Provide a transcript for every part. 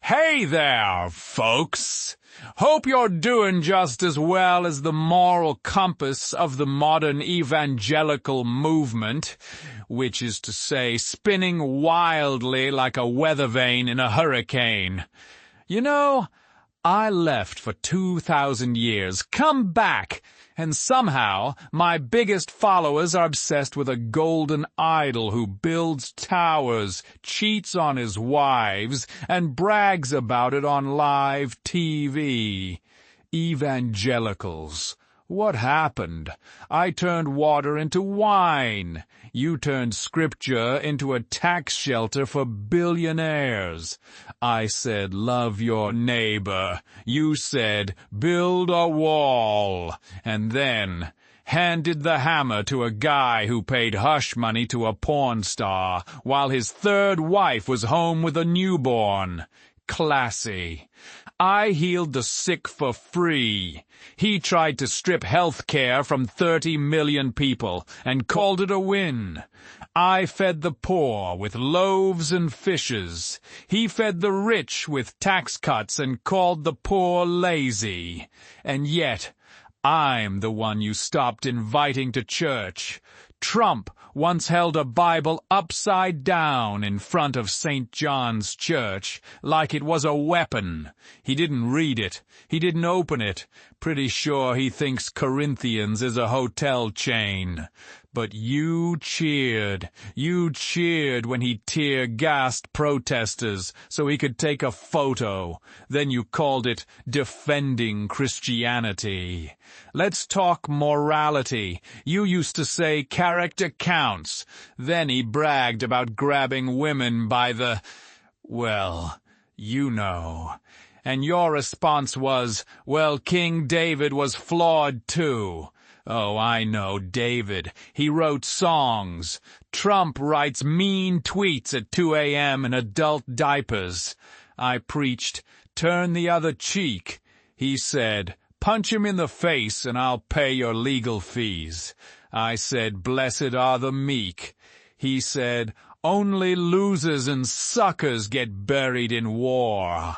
Hey there, folks! Hope you're doing just as well as the moral compass of the modern evangelical movement, which is to say, spinning wildly like a weather vane in a hurricane. You know, I left for 2,000 years, come back, and somehow my biggest followers are obsessed with a golden idol who builds towers, cheats on his wives, and brags about it on live TV. Evangelicals. What happened? I turned water into wine. You turned scripture into a tax shelter for billionaires. I said, love your neighbor. You said, build a wall. And then handed the hammer to a guy who paid hush money to a porn star while his third wife was home with a newborn. Classy. I healed the sick for free. He tried to strip health care from 30 million people and called it a win. I fed the poor with loaves and fishes. He fed the rich with tax cuts and called the poor lazy. And yet, I'm the one you stopped inviting to church. Trump once held a Bible upside down in front of St. John's Church, like it was a weapon. He didn't read it. He didn't open it. Pretty sure he thinks Corinthians is a hotel chain. But you cheered. You cheered when he tear-gassed protesters so he could take a photo. Then you called it defending Christianity. Let's talk morality. You used to say character counts. Then he bragged about grabbing women by the... well, you know. And your response was, well, King David was flawed too. Oh, I know David. He wrote songs. Trump writes mean tweets at 2 a.m. in adult diapers. I preached, turn the other cheek. He said, punch him in the face and I'll pay your legal fees. I said, blessed are the meek. He said, only losers and suckers get buried in war.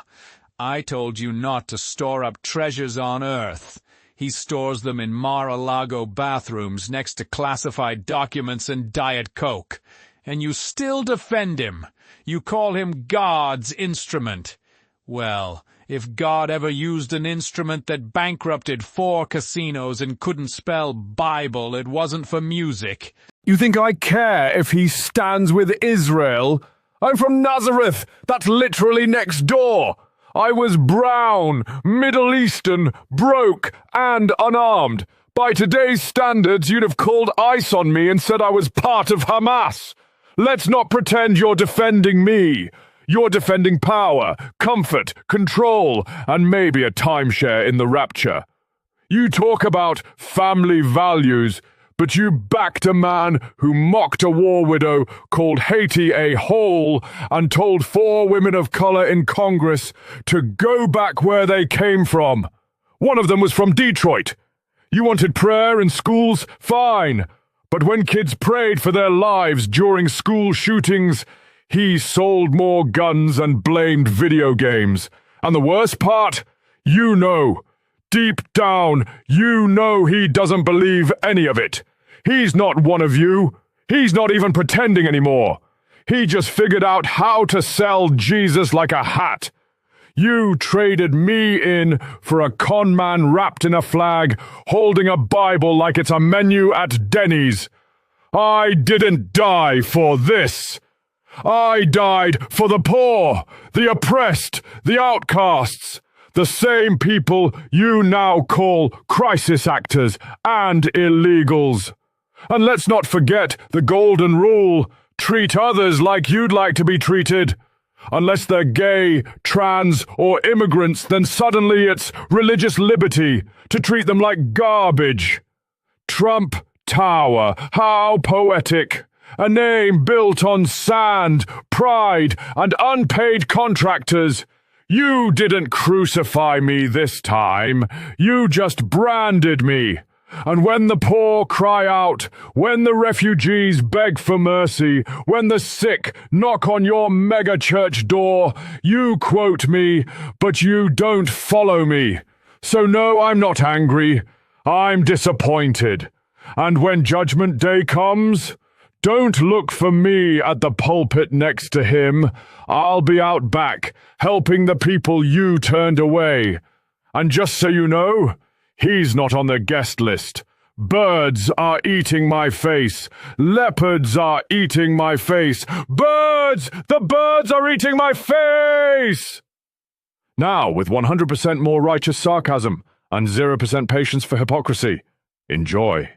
I told you not to store up treasures on earth. He stores them in Mar-a-Lago bathrooms next to classified documents and Diet Coke. And you still defend him. You call him God's instrument. Well, if God ever used an instrument that bankrupted 4 casinos and couldn't spell Bible, it wasn't for music. You think I care if he stands with Israel? I'm from Nazareth. That's literally next door. I was brown, Middle Eastern, broke, and unarmed. By today's standards, you'd have called ICE on me and said I was part of Hamas. Let's not pretend you're defending me. You're defending power, comfort, control, and maybe a timeshare in the rapture. You talk about family values, but you backed a man who mocked a war widow, called Haiti a hole, and told 4 women of color in Congress to go back where they came from. One of them was from Detroit. You wanted prayer in schools? Fine. But when kids prayed for their lives during school shootings, he sold more guns and blamed video games. And the worst part? You know. Deep down, you know he doesn't believe any of it. He's not one of you. He's not even pretending anymore. He just figured out how to sell Jesus like a hat. You traded me in for a con man wrapped in a flag, holding a Bible like it's a menu at Denny's. I didn't die for this. I died for the poor, the oppressed, the outcasts. The same people you now call crisis actors and illegals. And let's not forget the golden rule, treat others like you'd like to be treated. Unless they're gay, trans, or immigrants, then suddenly it's religious liberty to treat them like garbage. Trump Tower, how poetic. A name built on sand, pride, and unpaid contractors. You didn't crucify me this time. You just branded me. And when the poor cry out, when the refugees beg for mercy, when the sick knock on your mega-church door, you quote me, but you don't follow me. So no, I'm not angry. I'm disappointed. And when Judgment Day comes, don't look for me at the pulpit next to him. I'll be out back, helping the people you turned away. And just so you know, he's not on the guest list. Birds are eating my face. Leopards are eating my face. Birds! The birds are eating my face! Now, with 100% more righteous sarcasm and 0% patience for hypocrisy. Enjoy.